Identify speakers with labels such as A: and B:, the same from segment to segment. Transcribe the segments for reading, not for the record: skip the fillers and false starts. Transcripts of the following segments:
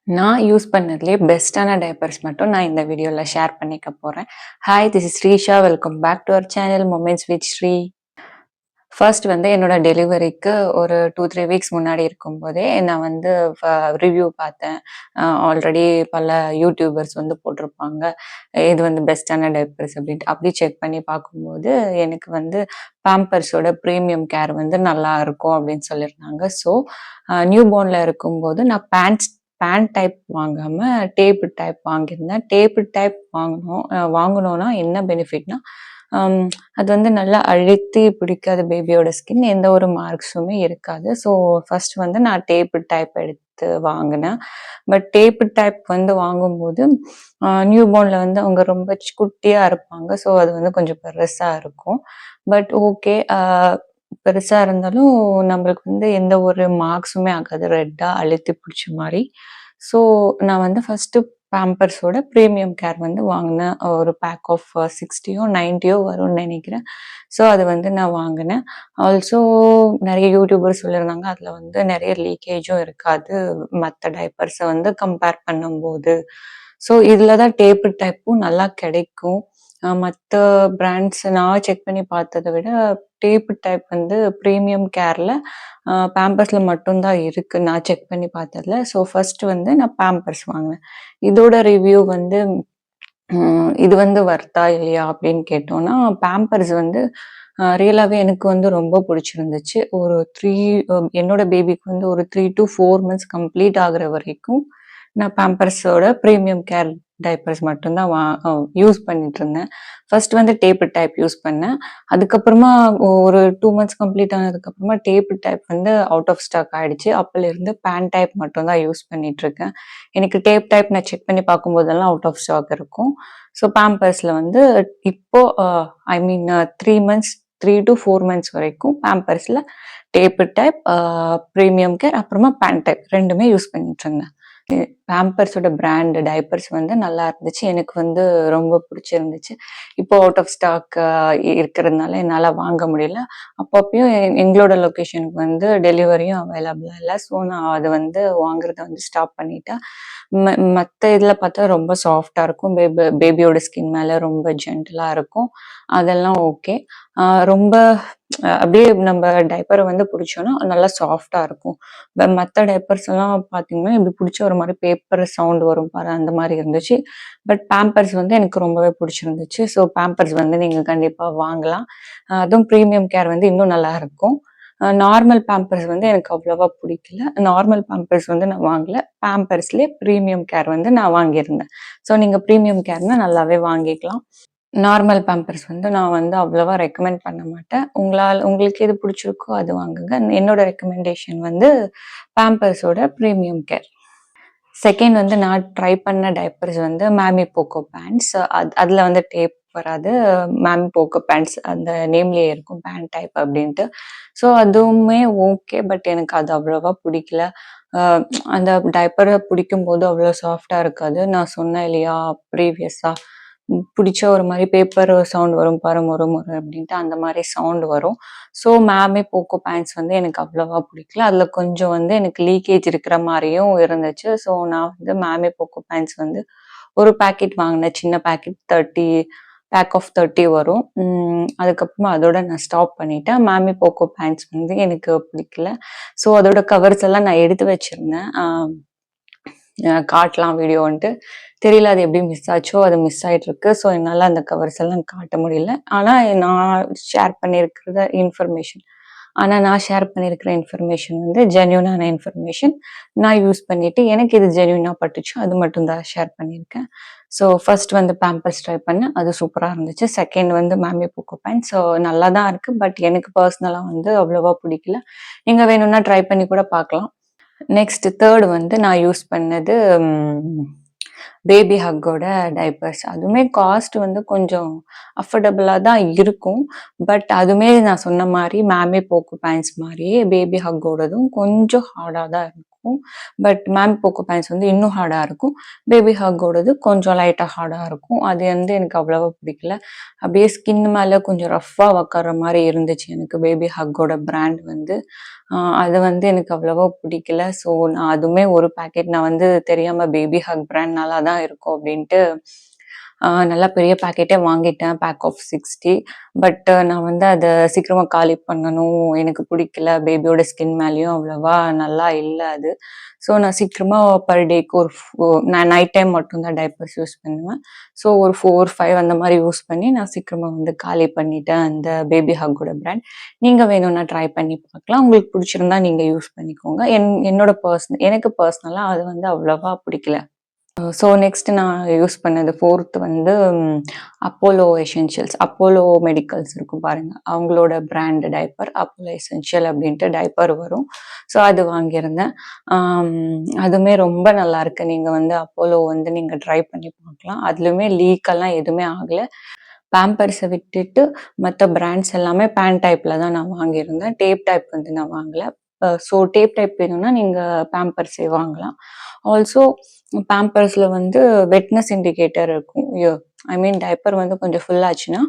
A: நான் யூஸ் பண்ணதுலயே பெஸ்ட்டான டைப்பர்ஸ் மட்டும் நான் இந்த வீடியோல ஷேர் பண்ணிக்க போறேன். Hi, this is Srisha. Welcome back to our channel moments with Sri. First வந்து என்னோட டெலிவரிக்கு ஒரு 2, 3 வீக்ஸ் முன்னாடி இருக்கும்போதே நான் வந்து ரிவ்யூ பார்த்தேன். ஆல்ரெடி பல யூடியூபர்ஸ் வந்து போட்டிருப்பாங்க. இது வந்து பெஸ்ட்டான டைப்பர்ஸ் அப்படின்ட்டு. அப்படி செக் பண்ணி பார்க்கும்போது எனக்கு வந்து பேம்பர்ஸோட ப்ரீமியம் கேர் வந்து நல்லா இருக்கும் அப்படின்னு சொல்லியிருந்தாங்க. ஸோ நியூ பார்ன்ல இருக்கும்போது நான் பேண்ட் டைப் வாங்காம டேப் டைப் வாங்கியிருந்தேன். டேப் டைப் வாங்கணும்னா என்ன பெனிஃபிட்னா, அது வந்து நல்லா அழுத்தி பிடிக்காது பேபியோட ஸ்கின். எந்த ஒரு மார்க்ஸுமே இருக்காது. ஸோ ஃபர்ஸ்ட் வந்து நான் டேப் டைப் எடுத்து வாங்கினேன். பட் டேப் டைப் வந்து வாங்கும்போது நியூ பார்ன்ல வந்து அவங்க ரொம்ப குட்டியா இருப்பாங்க. ஸோ அது வந்து கொஞ்சம் பெருசா இருக்கும். பட் ஓகே, பெருசா இருந்தாலும் நம்மளுக்கு வந்து எந்த ஒரு மார்க்ஸுமே ஆகாது. ரெட்டா அழுத்தி பிடிச்ச மாரி. ஸோ நான் வந்து ஃபர்ஸ்ட்டு பேம்பர்ஸோட ப்ரீமியம் கேர் வந்து வாங்கினேன். ஒரு பேக் ஆஃப் 60யோ 90யோ வரும்னு நினைக்கிறேன். ஸோ அது வந்து நான் வாங்கினேன். ஆல்சோ நிறைய யூடியூபர்ஸ் சொல்லியிருந்தாங்க, அதில் வந்து நிறைய லீக்கேஜும் இருக்காது மற்ற டைப்பர்ஸை வந்து கம்பேர் பண்ணும்போது. ஸோ இதில் தான் டேப்பு டைப்பும் நல்லா கிடைக்கும். மற்ற பிராண்ட்ஸ் நான் செக் பண்ணி பார்த்ததை விட டேப்பு டைப் வந்து ப்ரீமியம் கேரில் பேம்பர்ஸில் மட்டும்தான் இருக்குது நான் செக் பண்ணி பார்த்ததுல. ஸோ ஃபர்ஸ்ட் வந்து நான் பேம்பர்ஸ் வாங்கினேன். இதோட ரிவ்யூ வந்து இது வந்து வர்த்தா இல்லையா அப்படின்னு கேட்டோம்னா, பேம்பர்ஸ் வந்து ரியலாகவே எனக்கு வந்து ரொம்ப பிடிச்சிருந்துச்சு. ஒரு என்னோட பேபிக்கு வந்து ஒரு 3 to 4 months கம்ப்ளீட் ஆகுற வரைக்கும் நான் பேம்பர்ஸோட ப்ரீமியம் கேர் டைப்பர்ஸ் மட்டும்தான் யூஸ் பண்ணிட்டு இருந்தேன். ஃபர்ஸ்ட் வந்து டேப் டைப் யூஸ் பண்ணேன். அதுக்கப்புறமா ஒரு 2 months கம்ப்ளீட் ஆனதுக்கப்புறமா டேப் டைப் வந்து அவுட் ஆஃப் ஸ்டாக் ஆயிடுச்சு. அப்போலேருந்து பேண்ட் டைப் மட்டும்தான் யூஸ் பண்ணிட்டு இருக்கேன். எனக்கு டேப் டைப் நான் செக் பண்ணி பார்க்கும்போதெல்லாம் அவுட் ஆஃப் ஸ்டாக் இருக்கும். ஸோ பேம்பர்ஸில் வந்து இப்போ ஐ மீன் 3 to 4 months வரைக்கும் பேம்பர்ஸில் டேப் டைப், ப்ரீமியம் கேர், அப்புறமா பேண்ட் டைப் ரெண்டுமே யூஸ் பண்ணிட்டு இருந்தேன். பேம்பர்ஸோட பிராண்ட் டைப்பர்ஸ் வந்து நல்லா இருந்துச்சு. எனக்கு வந்து ரொம்ப பிடிச்சிருந்துச்சு. இப்போ அவுட் ஆஃப் ஸ்டாக் இருக்கிறதுனால என்னால் வாங்க முடியல. அப்பப்பயும் எங்களோட லொக்கேஷனுக்கு வந்து டெலிவரியும் அவைலபிளாக இல்லை. ஸோ நான் அதை வந்து வாங்குறத வந்து ஸ்டாப் பண்ணிட்டேன். மற்ற இதில் பார்த்தா ரொம்ப சாஃப்டாக இருக்கும். பேபியோட ஸ்கின் மேலே ரொம்ப ஜென்டலாக இருக்கும். அதெல்லாம் ஓகே. ரொம்ப அப்படியே நம்ம டைப்பரை வந்து பிடிச்சோன்னா நல்லா சாஃப்டாக இருக்கும். மற்ற டைப்பர்ஸ் எல்லாம் பார்த்தீங்கன்னா இப்படி பிடிச்ச ஒரு மாதிரி பேப்பர் சவுண்ட் வரும் பாரு, அந்த மாதிரி இருந்துச்சு. பட் பேம்பர்ஸ் வந்து எனக்கு ரொம்பவே பிடிச்சிருந்துச்சு. ஸோ பேம்பர்ஸ் வந்து நீங்கள் கண்டிப்பாக வாங்கலாம். அதுவும் ப்ரீமியம் கேர் வந்து இன்னும் நல்லா இருக்கும். நார்மல் பேம்பர்ஸ் வந்து எனக்கு அவ்வளோவா பிடிக்கல. நார்மல் பேம்பர்ஸ் வந்து நான் வாங்கல. பேம்பர்ஸ்லேயே ப்ரீமியம் கேர் வந்து நான் வாங்கியிருந்தேன். ஸோ நீங்கள் ப்ரீமியம் கேர்னா நல்லாவே வாங்கிக்கலாம். நார்மல் பேம்பர்ஸ் வந்து நான் வந்து அவ்வளவா ரெக்கமெண்ட் பண்ண மாட்டேன். உங்களுக்கு எது பிடிச்சிருக்கோ அது வாங்குங்க. என்னோட ரெக்கமெண்டேஷன் வந்து பேம்பர்ஸோட ப்ரீமியம் கேர். செகண்ட் வந்து நான் ட்ரை பண்ண டைப்பர்ஸ் வந்து மேமி போக்கோ பேண்ட்ஸ். அதில் வந்து டேப் வராது. மேமி போக்கோ பேண்ட்ஸ் அந்த நேம்லேயே இருக்கும், பேண்ட் டைப் அப்படின்ட்டு. ஸோ அதுவுமே ஓகே. பட் எனக்கு அது அவ்வளோவா பிடிக்கல. அந்த டைப்பரை பிடிக்கும்போது அவ்வளோ சாஃப்டாக இருக்காது. நான் சொன்னேன் இல்லையா ப்ரீவியஸாக, பிடிச்ச ஒரு மாதிரி பேப்பர் சவுண்ட் வரும் பாரு, மொறு மொறு அப்படின்ட்டு அந்த மாதிரி சவுண்ட் வரும். ஸோ மேமே போக்கோ பேண்ட்ஸ் வந்து எனக்கு அவ்வளோவா பிடிக்கல. அதில் கொஞ்சம் வந்து எனக்கு லீக்கேஜ் இருக்கிற மாதிரியும் இருந்துச்சு. ஸோ நான் வந்து மேமே போக்கோ பேண்ட்ஸ் வந்து ஒரு பேக்கெட் வாங்கினேன். சின்ன பேக்கெட் 30 பேக் ஆஃப் 30 வரும். அதுக்கப்புறமா அதோட நான் ஸ்டாப் பண்ணிட்டேன். மேமி போக்கோ பேண்ட்ஸ் வந்து எனக்கு பிடிக்கல. ஸோ அதோட கவர்ஸ் எல்லாம் நான் எடுத்து வச்சிருந்தேன். காட்டலாம் வீடியோன்ட்டு. தெரியல அது எப்படி மிஸ் ஆச்சோ, அது மிஸ் ஆயிட்டு இருக்கு. ஸோ என்னால் அந்த கவர்ஸ் எல்லாம் காட்ட முடியல. ஆனால் நான் ஷேர் பண்ணியிருக்கிற இன்ஃபர்மேஷன் வந்து ஜென்யூனான இன்ஃபர்மேஷன். நான் யூஸ் பண்ணிட்டு எனக்கு இது ஜென்யூனா பட்டுச்சோ அது மட்டும் தான் ஷேர் பண்ணியிருக்கேன். ஸோ ஃபர்ஸ்ட் வந்து பேம்பர்ஸ் ட்ரை பண்ணேன். அது சூப்பராக இருந்துச்சு. செகண்ட் வந்து மேமி போக்கோ பேண்ட். ஸோ நல்லா தான் இருக்கு. பட் எனக்கு பர்சனலாக வந்து அவ்வளோவா பிடிக்கல. நீங்கள் வேணும்னா ட்ரை பண்ணி கூட பார்க்கலாம். நெக்ஸ்ட் தேர்ட் வந்து நான் யூஸ் பண்ணது பேபி ஹக்கோட டைப்பர்ஸ். அதுவுமே காஸ்ட் வந்து கொஞ்சம் அஃபோர்டபுளாக தான் இருக்கும். பட் அதுவுமே நான் சொன்ன மாதிரி மேமே போக்கோ பேண்ட்ஸ் மாதிரியே பேபி ஹக்கோடதும் கொஞ்சம் ஹார்டாக தான் இருக்கும். இருக்கும். பட் மேமி போக்கோ பேண்ட்ஸ் வந்து இன்னும் ஹார்டாக இருக்கும். பேபி ஹக்கோடது கொஞ்சம் லைட்டாக ஹார்டாக இருக்கும். அது வந்து எனக்கு அவ்வளோவா பிடிக்கல. அப்படியே ஸ்கின் மேலே கொஞ்சம் ரஃப்பாக உக்கார மாதிரி இருந்துச்சு எனக்கு பேபி ஹக்கோட பிராண்ட் வந்து. அது வந்து எனக்கு அவ்வளவா பிடிக்கல. ஸோ நான் அதுவுமே ஒரு பேக்கெட் நான் வந்து தெரியாம பேபி ஹக் பிராண்ட் நல்லா தான் இருக்கும் அப்படின்ட்டு நல்லா பெரிய பேக்கெட்டே வாங்கிட்டேன். Back of 60. பட் நான் வந்து அத சீக்கிரமா காலி பண்ணணும். எனக்கு பிடிக்கல. பேபியோட ஸ்கின் மேலயும் அவ்வளவா நல்லா இல்ல அது. ஸோ நான் சீக்கிரமா பர் டேக்கு நான் நைட் டைம் மட்டும் தான் டைப்பர்ஸ் யூஸ் பண்ணுவேன். ஸோ ஒரு 4, 5 அந்த மாதிரி யூஸ் பண்ணி நான் சீக்கிரமா வந்து காலி பண்ணிட்டேன் அந்த பேபி ஹக்கோட பிராண்ட். நீங்க வேணும்னா ட்ரை பண்ணி பார்க்கலாம். உங்களுக்கு பிடிச்சிருந்தா நீங்க யூஸ் பண்ணிக்கோங்க. என்னோட எனக்கு பர்சனலா அது வந்து அவ்வளவா பிடிக்கல. ஸோ நெக்ஸ்ட் நான் யூஸ் பண்ணது 4த் வந்து அப்போலோ எசென்ஷியல்ஸ். அப்போலோ மெடிக்கல்ஸ் இருக்கும் பாருங்க. அவங்களோட பிராண்ட் டைப்பர் அப்போலோ எசென்ஷியல் அப்படின்ட்டு டைப்பர் வரும். ஸோ அது வாங்கியிருந்தேன். அதுவுமே ரொம்ப நல்லா இருக்கு. நீங்க வந்து அப்போலோ வந்து நீங்க ட்ரை பண்ணி பார்க்கலாம். அதுலயுமே லீக்கெல்லாம் எதுவுமே ஆகல. பேம்பர்ஸை விட்டுட்டு மற்ற பிராண்ட்ஸ் எல்லாமே பேன் டைப்ல தான் நான் வாங்கியிருந்தேன். டேப் டைப் வந்து நான் வாங்கல. ஸோ டேப் டைப் வேணும்னா நீங்க பேம்பர்ஸே வாங்கலாம். ஆல்சோ பேம்பர்ஸ்ல வந்து வெட்னஸ் இண்டிகேட்டர் இருக்கும். ஐ மீன் டைப்பர் வந்து கொஞ்சம் ஃபுல் ஆச்சுன்னா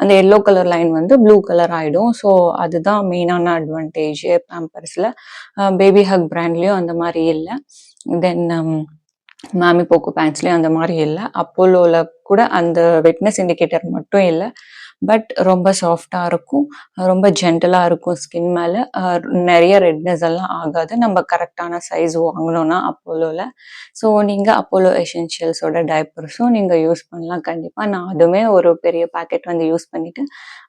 A: அந்த எல்லோ கலர் லைன் வந்து ப்ளூ கலர் ஆயிடும். ஸோ அதுதான் மெயினான அட்வான்டேஜ் பேம்பர்ஸ்ல. பேபி ஹக் பிராண்ட்லயும் அந்த மாதிரி இல்லை. தென் மாமி போக்கோ பேண்ட்ஸ்லயும் அந்த மாதிரி இல்லை. அப்போலோல கூட அந்த வெட்னஸ் இண்டிகேட்டர் மட்டும் இல்லை. பட் ரொம்ப சாஃப்டா இருக்கும். ரொம்ப ஜென்டலா இருக்கும் ஸ்கின் மேல. நிறைய ரெட்னஸ் எல்லாம் ஆகாது. நம்ம கரெக்டான சைஸ் வாங்கணும்னா அப்போலோல. ஸோ நீங்க அப்போலோ எசென்ஷியல்ஸோட டைப்பர்ஸும் நீங்க யூஸ் பண்ணலாம் கண்டிப்பா. நான் அதுவுமே ஒரு பெரிய பேக்கெட் வந்து யூஸ் பண்ணிட்டு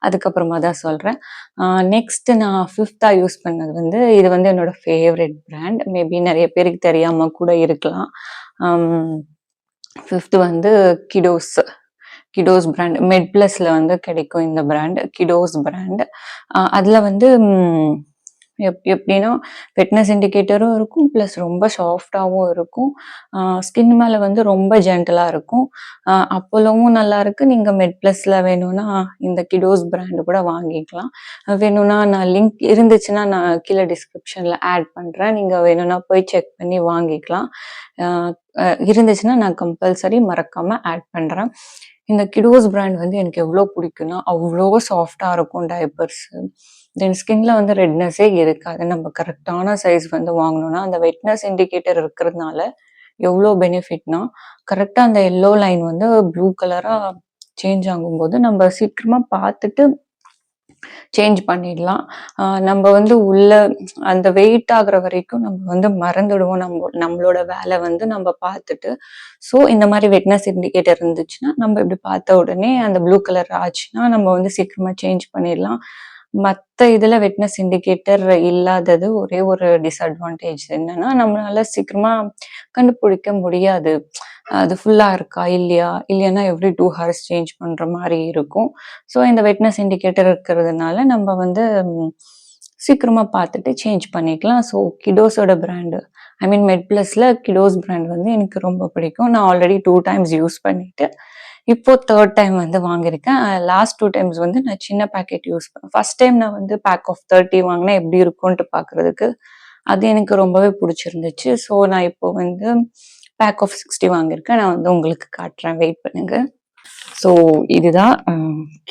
A: அதுக்கப்புறமா தான் சொல்றேன். நெக்ஸ்ட் நான் 5th யூஸ் பண்ணது வந்து இது வந்து என்னோட ஃபேவரட் பிராண்ட். மேபி நிறைய பேருக்கு தெரியாம கூட இருக்கலாம். 5th வந்து கிடோஸ் பிராண்ட். மெட் பிளஸ்ல வந்து கிடைக்கும் இந்த பிராண்ட், கிடோஸ் பிராண்ட். அதுல வந்து எப்படின்னா ஃபிட்னஸ் இண்டிகேட்டரும் இருக்கும், பிளஸ் ரொம்ப சாஃப்டாகவும் இருக்கும். ஸ்கின் மேல வந்து ரொம்ப ஜென்டலா இருக்கும். அப்போலோவும் நல்லா இருக்கு. நீங்க மெட் பிளஸ்ல வேணும்னா இந்த கிடோஸ் பிராண்ட் கூட வாங்கிக்கலாம். வேணும்னா நான் லிங்க் இருந்துச்சுன்னா நான் கீழே டிஸ்கிரிப்ஷன்ல ஆட் பண்றேன். நீங்க வேணும்னா போய் செக் பண்ணி வாங்கிக்கலாம். இருந்துச்சுன்னா நான் கம்பல்சரி மறக்காம ஆட் பண்றேன். இந்த கிடோஸ் பிராண்ட் வந்து எனக்கு எவ்வளோ பிடிக்கும்னா அவ்வளோ சாஃப்டா இருக்கும் டைப்பர்ஸ். தென் ஸ்கின்ல வந்து ரெட்னஸே இருக்காது. நம்ம கரெக்டான சைஸ் வந்து வாங்கணும்னா அந்த வெட்னஸ் இண்டிகேட்டர் இருக்கிறதுனால எவ்வளோ பெனிஃபிட்னா கரெக்டா அந்த எல்லோ லைன் வந்து ப்ளூ கலரா சேஞ்ச் ஆகும்போது நம்ம சீக்கிரமா பார்த்துட்டு சேஞ்ச் பண்ணிடலாம். நம்ம வந்து உள்ள அந்த வெயிட் ஆகுற வரைக்கும் நம்ம வந்து மறந்துடுவோம் நம்மளோட வேலை வந்து நம்ம பார்த்துட்டு. ஸோ இந்த மாதிரி வெட்னஸ் இண்டிகேட்டர் இருந்துச்சுன்னா நம்ம இப்படி பார்த்த உடனே அந்த ப்ளூ கலர் ஆச்சுன்னா நம்ம வந்து சீக்கிரமா சேஞ்ச் பண்ணிடலாம். மற்ற இதுல வெட்னஸ் இண்டிகேட்டர் இல்லாதது ஒரே ஒரு டிஸ்அட்வான்டேஜ் என்னன்னா நம்மளால சீக்கிரமா கண்டுபிடிக்க முடியாது. அது ஃபுல்லா இருக்கா இல்லையானா எவ்ரி 2 ஹவர்ஸ் சேஞ்ச் பண்ற மாதிரி இருக்கும். ஸோ இந்த வெட்னஸ் இண்டிகேட்டர் இருக்கிறதுனால நம்ம வந்து சீக்கிரமா பார்த்துட்டு சேஞ்ச் பண்ணிக்கலாம். ஸோ கிடோஸோட பிராண்டு, ஐ மீன் மெட் பிளஸ்ல கிடோஸ் பிராண்ட் வந்து எனக்கு ரொம்ப பிடிக்கும். நான் ஆல்ரெடி 2 டைம்ஸ் யூஸ் பண்ணிட்டு இப்போ 3rd டைம் வந்து வாங்கியிருக்கேன். லாஸ்ட் 2 டைம்ஸ் வந்து நான் சின்ன பேக்கெட் யூஸ் பண்ணேன். ஃபர்ஸ்ட் டைம் நான் வந்து பேக் ஆஃப் 30 வாங்கினா எப்படி இருக்கும்ட்டு பார்க்கறதுக்கு அது எனக்கு ரொம்பவே பிடிச்சிருந்துச்சு. ஸோ நான் இப்போ வந்து பேக் ஆஃப் 60 வாங்கியிருக்கேன். நான் வந்து உங்களுக்கு காட்டுறேன், வெயிட் பண்ணுங்க. ஸோ இதுதான்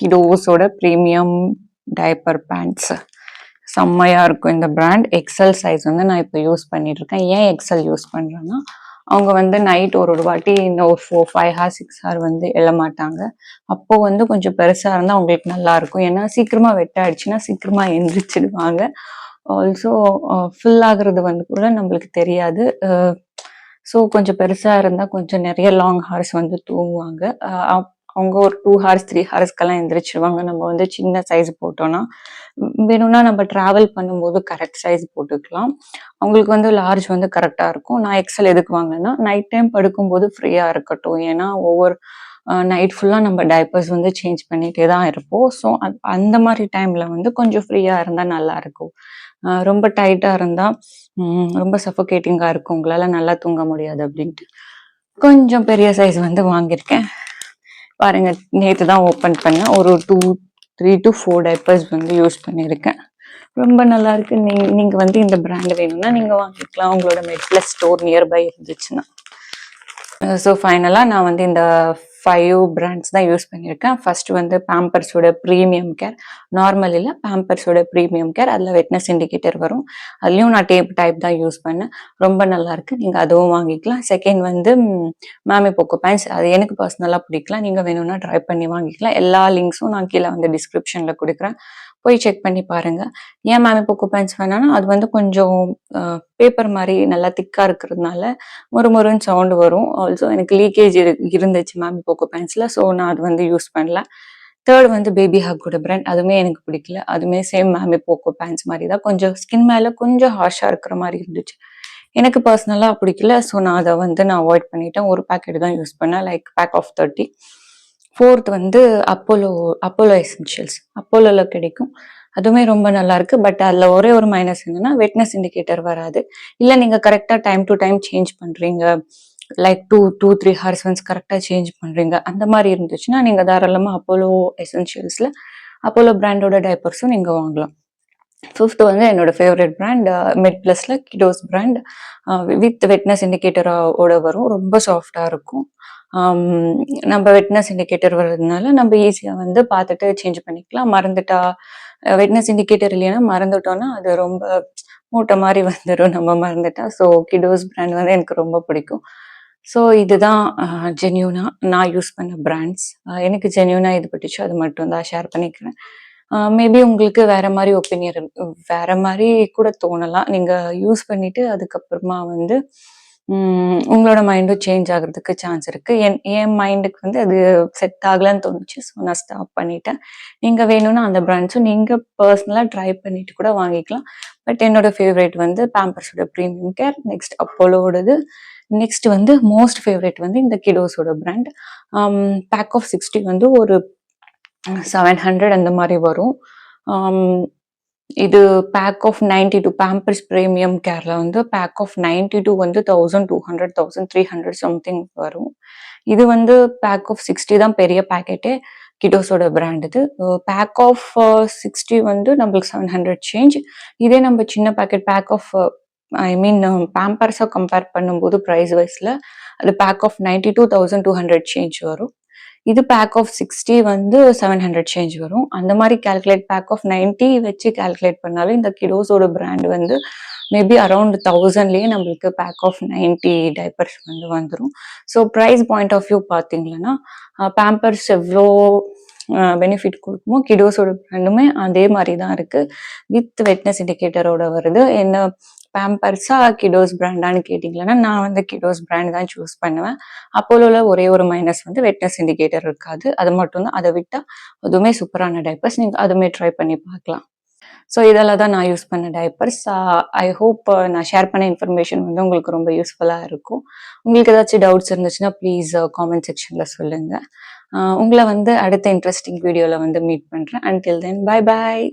A: கிடோஸோட ப்ரீமியம் டைப்பர் பேண்ட்ஸ். செம்மையா இருக்கும் இந்த பிராண்ட். எக்ஸல் சைஸ் வந்து நான் இப்போ யூஸ் பண்ணிட்டு இருக்கேன். ஏன் எக்ஸல் யூஸ் பண்றேன்னா அவங்க வந்து நைட் ஒரு வாட்டி இந்த ஒரு 4, 5 hours 6 hours வந்து எழ மாட்டாங்க. அப்போ வந்து கொஞ்சம் பெருசா இருந்தா அவங்களுக்கு நல்லா இருக்கும். ஏன்னா சீக்கிரமா வெட்ட ஆயிடுச்சுன்னா சீக்கிரமா எந்திரிச்சிடுவாங்க. ஆல்சோ ஃபில் ஆகுறது வந்து கூட நம்மளுக்கு தெரியாது. ஸோ கொஞ்சம் பெருசா இருந்தா கொஞ்சம் நிறைய லாங் ஹார்ஸ் வந்து தூங்குவாங்க. அவங்க ஒரு 2 hours 3 hoursக்கெல்லாம் எந்திரிச்சிருவாங்க. நம்ம வந்து சின்ன சைஸ் போட்டோம்னா வேணும்னா நம்ம டிராவல் பண்ணும்போது கரெக்ட் சைஸ் போட்டுக்கலாம். அவங்களுக்கு வந்து லார்ஜ் வந்து கரெக்டா இருக்கும். நான் எக்ஸல் எதுக்கு வாங்கினேன்னா நைட் டைம் படுக்கும்போது ஃப்ரீயா இருக்கட்டும். ஏன்னா நைட் ஃபுல்லா நம்ம டைப்பர்ஸ் வந்து சேஞ்ச் பண்ணிட்டே தான் இருப்போம். ஸோ அந்த மாதிரி டைம்ல வந்து கொஞ்சம் ஃப்ரீயா இருந்தா நல்லா இருக்கும். ரொம்ப டைட்டா இருந்தா ரொம்ப சஃபோகேட்டிங்கா இருக்கும். உங்களால நல்லா தூங்க முடியாது அப்படின்ட்டு கொஞ்சம் பெரிய சைஸ் வந்து வாங்கியிருக்கேன். பாருங்க, நேற்று தான் ஓப்பன் பண்ணேன். ஒரு 3 to 4 டைப்பர்ஸ் வந்து யூஸ் பண்ணியிருக்கேன். ரொம்ப நல்லா இருக்கு. நீங்க வந்து இந்த பிராண்ட் வேணும்னா நீங்க வாங்கிக்கலாம். உங்களோட மெட்ப்ளஸ் ஸ்டோர் நியர்பை இருந்துச்சுன்னா. ஸோ ஃபைனலா நான் வந்து இந்த 5 பிராண்ட்ஸ் தான் யூஸ் பண்ணியிருக்கேன். ஃபர்ஸ்ட் வந்து பேம்பர்ஸோட ப்ரீமியம் கேர். நார்மல் இல்ல, பேம்பர்ஸோட ப்ரீமியம் கேர். அதில் வெட்னஸ் இண்டிகேட்டர் வரும். அதுலயும் நான் டைப் தான் யூஸ் பண்ணேன். ரொம்ப நல்லா இருக்கு. நீங்க அதுவும் வாங்கிக்கலாம். செகண்ட் வந்து மாமி போக்கோ பேண்ட்ஸ். அது எனக்கு பர்சனலா பிடிக்கலாம். நீங்க வேணும்னா ட்ரை பண்ணி வாங்கிக்கலாம். எல்லா லிங்க்ஸும் நான் கீழே வந்து டிஸ்கிரிப்ஷன்ல கொடுக்குறேன். போய் செக் பண்ணி பாருங்க. ஏன் மாமி போக்கோ பேண்ட்ஸ் வேணாம்னா அது வந்து கொஞ்சம் பேப்பர் மாதிரி நல்லா திக்கா இருக்கிறதுனால முறுமுறுன்னு சவுண்ட் வரும். ஆல்சோ எனக்கு லீக்கேஜ் இருந்துச்சு மாமி போக்கோ பேண்ட்ஸ்ல. ஸோ நான் அது வந்து யூஸ் பண்ணல. தேர்ட் வந்து பேபி ஹக்கோட பிராண்ட். அதுவுமே எனக்கு பிடிக்கல. அதுவுமே சேம் மாமி போக்கோ பேண்ட்ஸ் மாதிரி தான். கொஞ்சம் ஸ்கின் மேல கொஞ்சம் ஹார்ஷா இருக்கிற மாதிரி இருந்துச்சு. எனக்கு பர்சனலா பிடிக்கல. ஸோ நான் அதை வந்து நான் அவாய்ட் பண்ணிட்டேன். ஒரு பேக்கெட் தான் யூஸ் பண்ணேன், லைக் பேக் ஆஃப் 30. ஃபோர்த் வந்து அப்போலோ எசென்ஷியல்ஸ். அப்போலோல கிடைக்கும். அதுவுமே ரொம்ப நல்லா இருக்கு. பட் அதுல ஒரே ஒரு மைனஸ் என்னன்னா வெட்னஸ் இண்டிகேட்டர் வராது. இல்ல நீங்க கரெக்டா டைம் டு டைம் சேஞ்ச் பண்றீங்க, லைக் 2-3 ஹவர்ஸ் ஒன்ஸ் கரெக்டா சேஞ்ச் பண்றீங்க, அந்த மாதிரி இருந்துச்சுன்னா நீங்க தாராளமா அப்போலோ எசென்ஷியல்ஸ்ல அப்போலோ பிராண்டோட டைப்பர்ஸும் நீங்க வாங்கலாம். ஃபிஃப்த் வந்து என்னோட ஃபேவரட் பிராண்ட் மெட் பிளஸ்ல கிடோஸ் பிராண்ட். வித் வெட்னஸ் இண்டிகேட்டரோட வரும். ரொம்ப சாஃப்டா இருக்கும். நம்ம வெட்னஸ் இண்டிகேட்டர் வர்றதுனால நம்ம ஈஸியா வந்து பார்த்துட்டு சேஞ்ச் பண்ணிக்கலாம். மறந்துட்டா வெட்னஸ் இண்டிகேட்டர் இல்லைன்னா மறந்துட்டோம்னா அது ரொம்ப மூட்டை மாதிரி வந்துடும் நம்ம மறந்துட்டா. ஸோ கிடோஸ் பிராண்ட் வந்து எனக்கு ரொம்ப பிடிக்கும். ஸோ இதுதான் ஜென்யூனா நான் யூஸ் பண்ண பிராண்ட்ஸ். எனக்கு ஜென்யூனா இது பட்டுச்சு, அது மட்டும் தான் ஷேர் பண்ணிக்கிறேன். மேபி உங்களுக்கு வேற மாதிரி ஒப்பீனியன் வேற மாதிரி கூட தோணலாம். நீங்க யூஸ் பண்ணிட்டு அதுக்கப்புறமா வந்து உங்களோட மைண்டும் சேஞ்ச் ஆகுறதுக்கு சான்ஸ் இருக்கு. என் மைண்டுக்கு வந்து அது செட் ஆகலன்னு தோணுச்சு. ஸோ நான் ஸ்டாப் பண்ணிட்டேன். நீங்க வேணும்னா அந்த பிராண்ட்ஸும் நீங்க பர்சனலா ட்ரை பண்ணிட்டு கூட வாங்கிக்கலாம். பட் என்னோட ஃபேவரேட் வந்து பேம்பர்ஸோட ப்ரீமியம் கேர், நெக்ஸ்ட் அப்போலோடது, நெக்ஸ்ட் வந்து மோஸ்ட் ஃபேவரேட் வந்து இந்த கிடோஸோட பிராண்ட். பேக் ஆஃப் 60 வந்து ஒரு 700 அந்த மாதிரி வரும். இது பேக் ஆஃப் 92 பேம்பர்ஸ் பிரீமியம் கேர்ல வந்து பேக் ஆஃப் 92 வந்து 1200 1300 சம்திங் வரும். இது வந்து பேக் ஆஃப் 60 தான் பெரிய பேக்கெட்டே. கிடோஸோட பிராண்ட் இது. பேக் ஆஃப் 60 வந்து நம்மளுக்கு 700 சேஞ்ச். இதே நம்ம சின்ன பேக் ஆஃப் ஐ மீன் பேம்பர்ஸை கம்பேர் பண்ணும்போது ப்ரைஸ் வைஸ்ல அது பேக் ஆஃப் 92 1200 சேஞ்ச் வரும். இது பேக் ஆஃப் 60 வந்து 700 சேஞ்ச் வரும். அந்த மாதிரி கால்குலேட் பேக் ஆஃப் 90 வச்சு கால்குலேட் பண்ணாலும் இந்த கிடோஸோட பிராண்ட் வந்து மேபி அரௌண்ட் 1000லயே நம்மளுக்கு பேக் ஆஃப் 90 டைப்பர்ஸ் வந்து வந்துடும். So price point of view பார்த்தீங்கன்னா பேம்பர்ஸ் எவ்வளோ பெனிஃபிட் கொடுக்குமோ கிடோஸோட பிராண்டுமே அதே மாதிரி தான் இருக்கு. வித் வெட்னஸ் இண்டிகேட்டரோட வருது. என்ன பேம்பர்ஸா கிடோஸ் பிராண்டான்னு கேட்டிங்களன்னா நான் வந்து கிடோஸ் பிராண்ட் தான் சூஸ் பண்ணுவேன். அப்போலோல ஒரே ஒரு மைனஸ் வந்து வெட்னஸ் இண்டிகேட்டர் இருக்காது. அது மட்டும் தான். அதை விட்டா அதுவுமே சூப்பரான டைப்பர்ஸ். நீங்க அதுவுமே ட்ரை பண்ணி பார்க்கலாம். ஸோ இதெல்லாம் தான் நான் யூஸ் பண்ண டைப்பர்ஸ். ஐ ஹோப் நான் ஷேர் பண்ண இன்ஃபர்மேஷன் வந்து உங்களுக்கு ரொம்ப யூஸ்ஃபுல்லாக இருக்கும். உங்களுக்கு ஏதாச்சும் டவுட்ஸ் இருந்துச்சுன்னா ப்ளீஸ் காமெண்ட் செக்ஷனில் சொல்லுங்க. உங்களை வந்து அடுத்த இன்ட்ரெஸ்டிங் வீடியோவில் வந்து மீட் பண்ணுறேன். Until then bye bye.